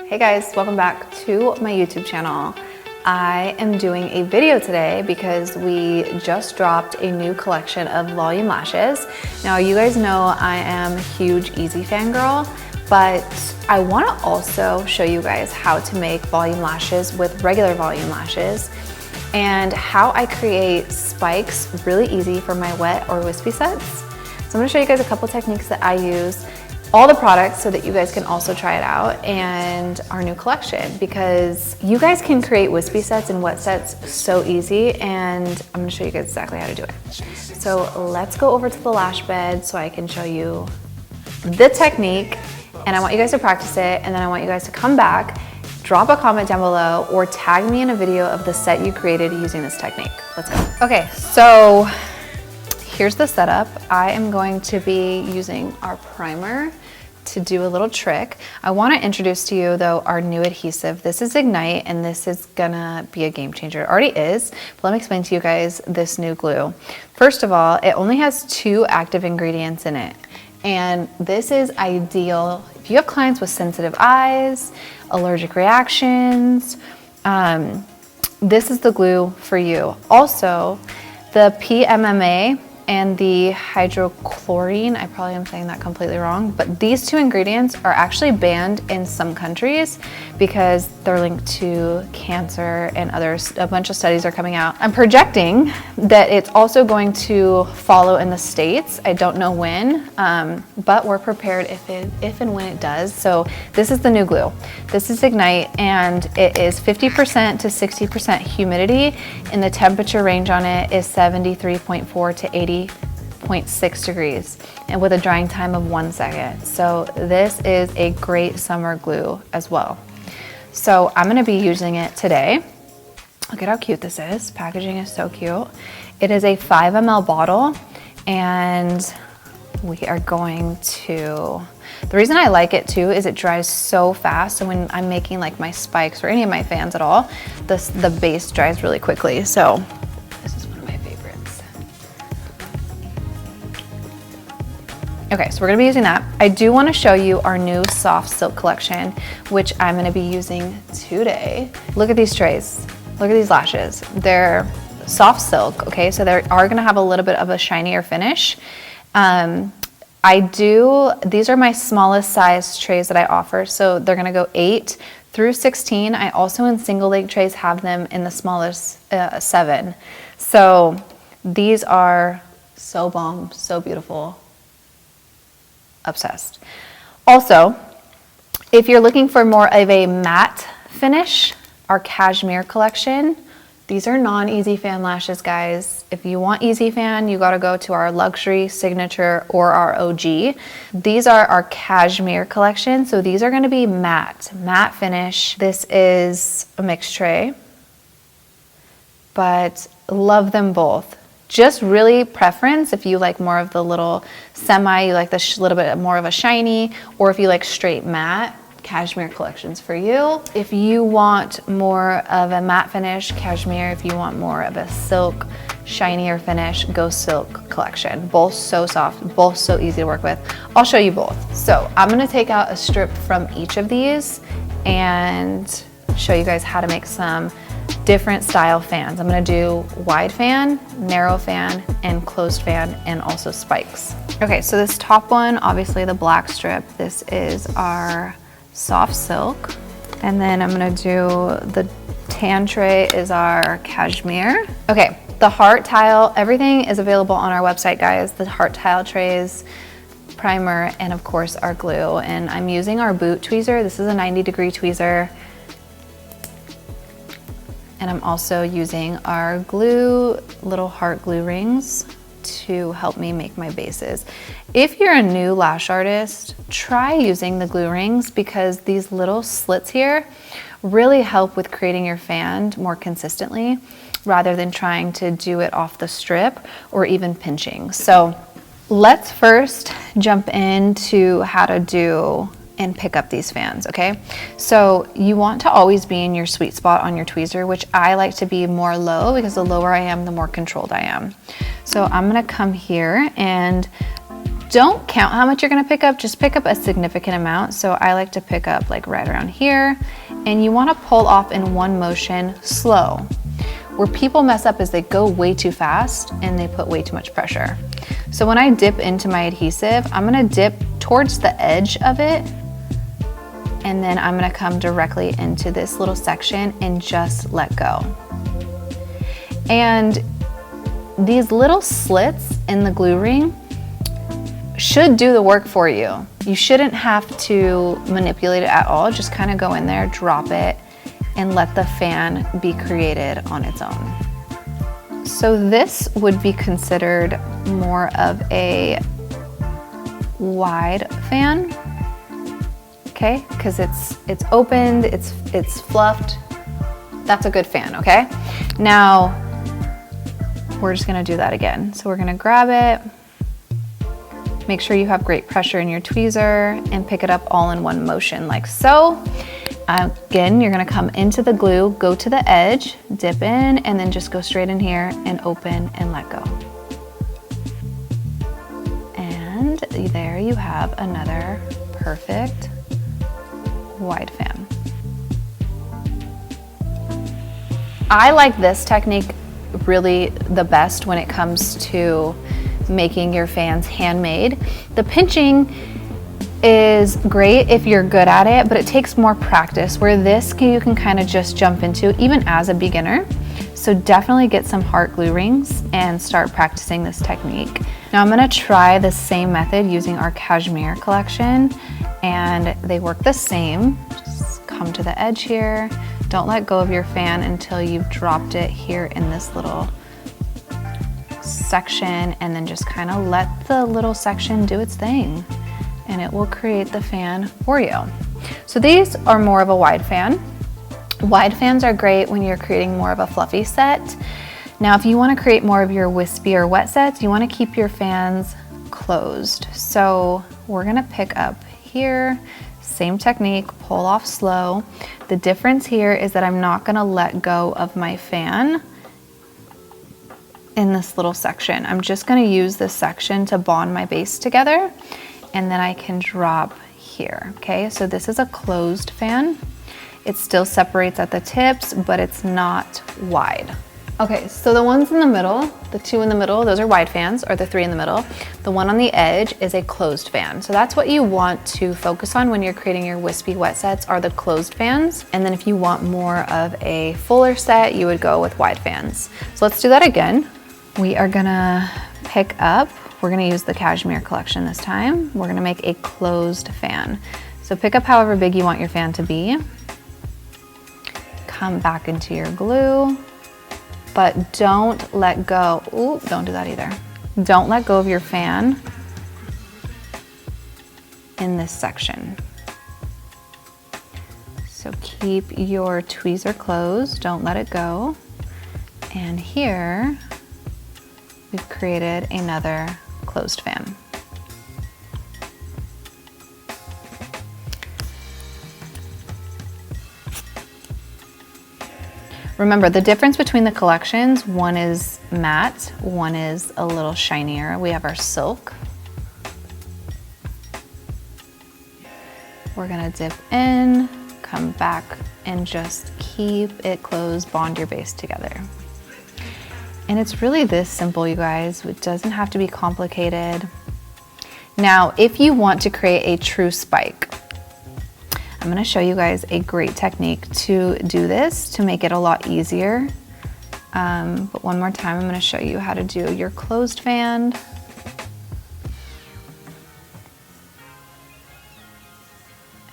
Hey guys, welcome back to my YouTube channel. I am doing a video today because we just dropped a new collection of volume lashes. Now you guys know I am a huge Easy fangirl, but I want to also show you guys how to make volume lashes with regular volume lashes and how I create spikes really easy for my wet or wispy sets. So I'm going to show you guys a couple techniques that I use, all the products so that you guys can also try it out, and our new collection, because you guys can create wispy sets and wet sets so easy, and I'm going to show you guys exactly how to do it. So let's go over to the lash bed so I can show you the technique, and I want you guys to practice it, and then I want you guys to come back, drop a comment down below, or tag me in a video of the set you created using this technique. Let's go. Okay, so here's the setup. I am going to be using our primer to do a little trick. I want to introduce to you though our new adhesive. This is Ignite, and this is gonna be a game changer. It already is, but let me explain to you guys this new glue. First of all, it only has 2 active ingredients in it, and this is ideal if you have clients with sensitive eyes, allergic reactions. This is the glue for you. Also, the PMMA and the hydrochlorine, I probably am saying that completely wrong, but these 2 ingredients are actually banned in some countries because they're linked to cancer and others. A bunch of studies are coming out. I'm projecting that it's also going to follow in the States. I don't know when, but we're prepared if and when it does. So this is the new glue. This is Ignite, and it is 50% to 60% humidity, and the temperature range on it is 73.4 to 80.6 degrees, and with a drying time of 1 second. So this is a great summer glue as well. So I'm gonna be using it today. Look at how cute this is. Packaging is so cute. It is a 5 ml bottle, and we are going to, the reason I like it too is it dries so fast. So when I'm making like my spikes or any of my fans at all, the base dries really quickly. So this is one of my favorites. Okay, so we're gonna be using that. I do wanna show you our new soft silk collection, which I'm gonna be using today. Look at these trays. Look at these lashes. They're soft silk, okay? So they are gonna have a little bit of a shinier finish. These are my smallest size trays that I offer. So they're gonna go 8 through 16. I also in single leg trays have them in the smallest 7. So these are so bomb, so beautiful. Obsessed. Also, if you're looking for more of a matte finish, our Cashmere collection, these are non-Easy Fan lashes, guys. If you want Easy Fan, you gotta go to our Luxury, Signature, or our OG. These are our Cashmere collection, so these are gonna be matte finish. This is a mixed tray, but love them both. Just really preference if you like more of the little semi, you like the little bit more of a shiny, or if you like straight matte, Cashmere collections for you. If you want more of a matte finish, Cashmere. If you want more of a silk, shinier finish, go Silk collection. Both so soft, both so easy to work with. I'll show you both. So I'm gonna take out a strip from each of these and show you guys how to make some different style fans. I'm gonna do wide fan, narrow fan, and closed fan, and also spikes. Okay, so this top one, obviously the black strip, this is our soft silk. And then I'm gonna do the tan tray is our Cashmere. Okay, the heart tile, everything is available on our website, guys. The heart tile trays, primer, and of course our glue. And I'm using our boot tweezer. This is a 90-degree tweezer. And I'm also using our glue, little heart glue rings to help me make my bases. If you're a new lash artist, try using the glue rings because these little slits here really help with creating your fan more consistently rather than trying to do it off the strip or even pinching. So let's first jump into how to do and pick up these fans, okay? So you want to always be in your sweet spot on your tweezer, which I like to be more low because the lower I am, the more controlled I am. So I'm gonna come here and Don't count how much you're gonna pick up, just pick up a significant amount. So I like to pick up like right around here, and you wanna pull off in one motion, slow. Where people mess up is they go way too fast and they put way too much pressure. So when I dip into my adhesive, I'm gonna dip towards the edge of it, and then I'm gonna come directly into this little section and just let go. And these little slits in the glue ring should do the work for you. You shouldn't have to manipulate it at all. Just kind of go in there, drop it, and let the fan be created on its own. So this would be considered more of a wide fan, okay? Because it's opened, it's fluffed. That's a good fan, okay? Now, we're just gonna do that again. So we're gonna grab it, make sure you have great pressure in your tweezer, and pick it up all in one motion like so. Again, you're gonna come into the glue, go to the edge, dip in, and then just go straight in here and open and let go. And there you have another perfect wide fan. I like this technique really the best when it comes to making your fans handmade. The pinching is great if you're good at it, but it takes more practice, where this you can kind of just jump into even as a beginner. So definitely get some heart glue rings and start practicing this technique. Now I'm gonna try the same method using our cashmere collection, and they work the same. Just come to the edge here. Don't let go of your fan until you've dropped it here in this little section, and then just kind of let the little section do its thing, and it will create the fan for you. So these are more of a wide fan. Wide fans are great when you're creating more of a fluffy set. Now, if you want to create more of your wispy or wet sets, you want to keep your fans closed. So we're going to pick up here, same technique, pull off slow. The difference here is that I'm not going to let go of my fan in this little section. I'm just going to use this section to bond my base together, and then I can drop here. Okay, so this is a closed fan. It still separates at the tips, but it's not wide. Okay, so the ones in the middle, the two in the middle, those are wide fans, or the three in the middle. The one on the edge is a closed fan. So that's what you want to focus on when you're creating your wispy wet sets, are the closed fans. And then if you want more of a fuller set, you would go with wide fans. So let's do that again. We are gonna pick up, we're gonna use the cashmere collection this time. We're gonna make a closed fan. So pick up however big you want your fan to be. Come back into your glue, but don't let go. Ooh, don't do that either. Don't let go of your fan in this section. So keep your tweezer closed, don't let it go. And here, we've created another closed fan. Remember, the difference between the collections, one is matte, one is a little shinier. We have our silk. We're gonna dip in, come back, and just keep it closed, bond your base together. And it's really this simple, you guys. It doesn't have to be complicated. Now, if you want to create a true spike, I'm gonna show you guys a great technique to do this, to make it a lot easier. But one more time, I'm gonna show you how to do your closed fan.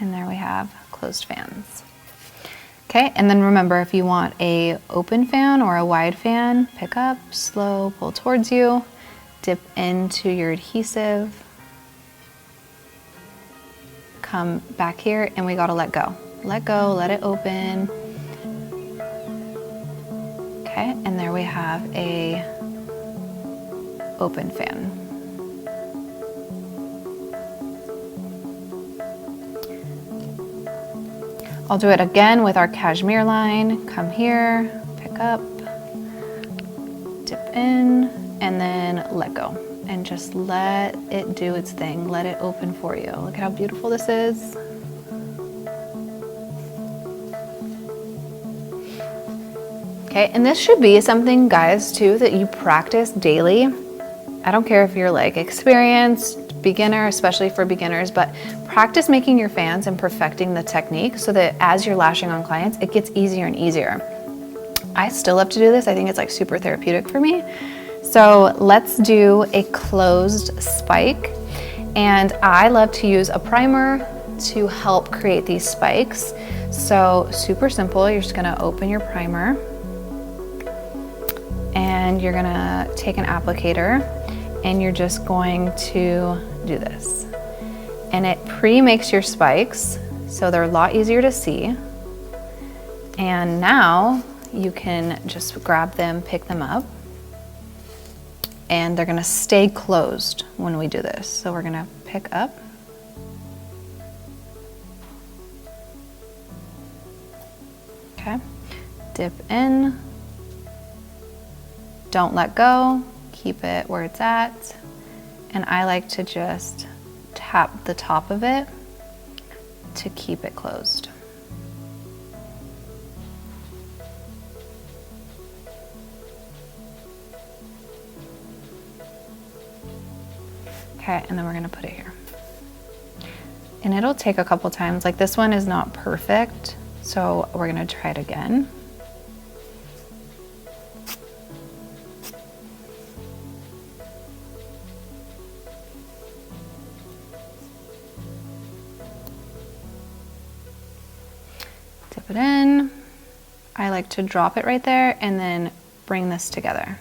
And there we have closed fans. Okay, and then remember, if you want a open fan or a wide fan, pick up, slow, pull towards you, dip into your adhesive, come back here, and we gotta let go. Let go, let it open. Okay, and there we have a open fan. I'll do it again with our cashmere line. Come here, pick up, dip in, and then let go. and just let it do its thing. Let it open for you. Look at how beautiful this is. Okay, and this should be something, guys, too, that you practice daily. I don't care if you're like experienced, beginner, especially for beginners, but practice making your fans and perfecting the technique so that as you're lashing on clients, it gets easier and easier. I still love to do this. I think it's like super therapeutic for me. So let's do a closed spike. And I love to use a primer to help create these spikes. So super simple. You're just gonna open your primer and you're gonna take an applicator and you're just going to do this. And it pre-makes your spikes, so they're a lot easier to see. And now you can just grab them, pick them up, and they're gonna stay closed when we do this. So we're gonna pick up. Okay, dip in. Don't let go, keep it where it's at. And I like to just tap the top of it to keep it closed. Okay, and then we're gonna put it here. And it'll take a couple times. Like this one is not perfect, so we're gonna try it again. Dip it in. I like to drop it right there and then bring this together.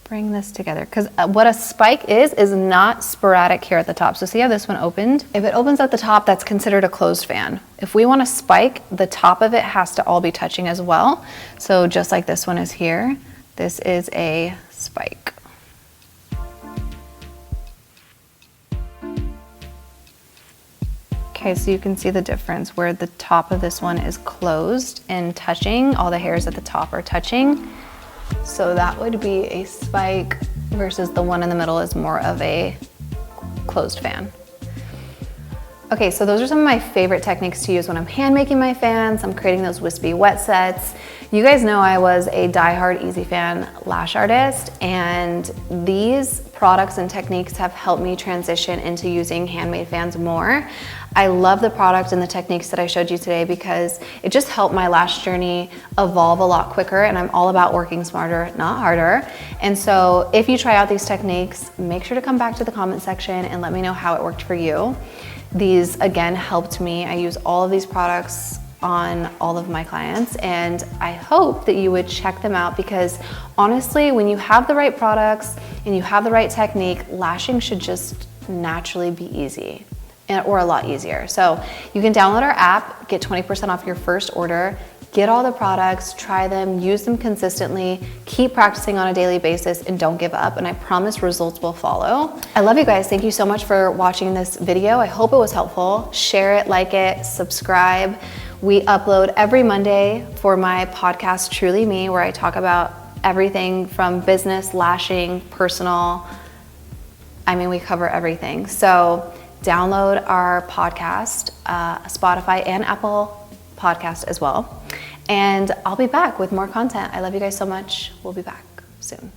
Bring this together, because what a spike is not sporadic here at the top. So see how this one opened? If it opens at the top, that's considered a closed fan. If we want a spike, the top of it has to all be touching as well. So just like this one is here, this is a spike. Okay, so you can see the difference where the top of this one is closed and touching, all the hairs at the top are touching. So that would be a spike versus the one in the middle is more of a closed fan. Okay, so those are some of my favorite techniques to use when I'm hand making my fans. I'm creating those wispy wet sets. You guys know I was a diehard Easy Fan lash artist, and these products and techniques have helped me transition into using handmade fans more. I love the product and the techniques that I showed you today because it just helped my lash journey evolve a lot quicker, and I'm all about working smarter, not harder. And so if you try out these techniques, make sure to come back to the comment section and let me know how it worked for you. These, again, helped me. I use all of these products on all of my clients, and I hope that you would check them out because honestly, when you have the right products and you have the right technique, lashing should just naturally be easy or a lot easier. So you can download our app, get 20% off your first order, get all the products, try them, use them consistently, keep practicing on a daily basis, and don't give up, and I promise results will follow. I love you guys. Thank you so much for watching this video. I hope it was helpful. Share it, like it, subscribe. We upload every Monday for my podcast, Truly Me, where I talk about everything from business, lashing, personal. I mean, we cover everything. So download our podcast, Spotify and Apple Podcast as well. And I'll be back with more content. I love you guys so much. We'll be back soon.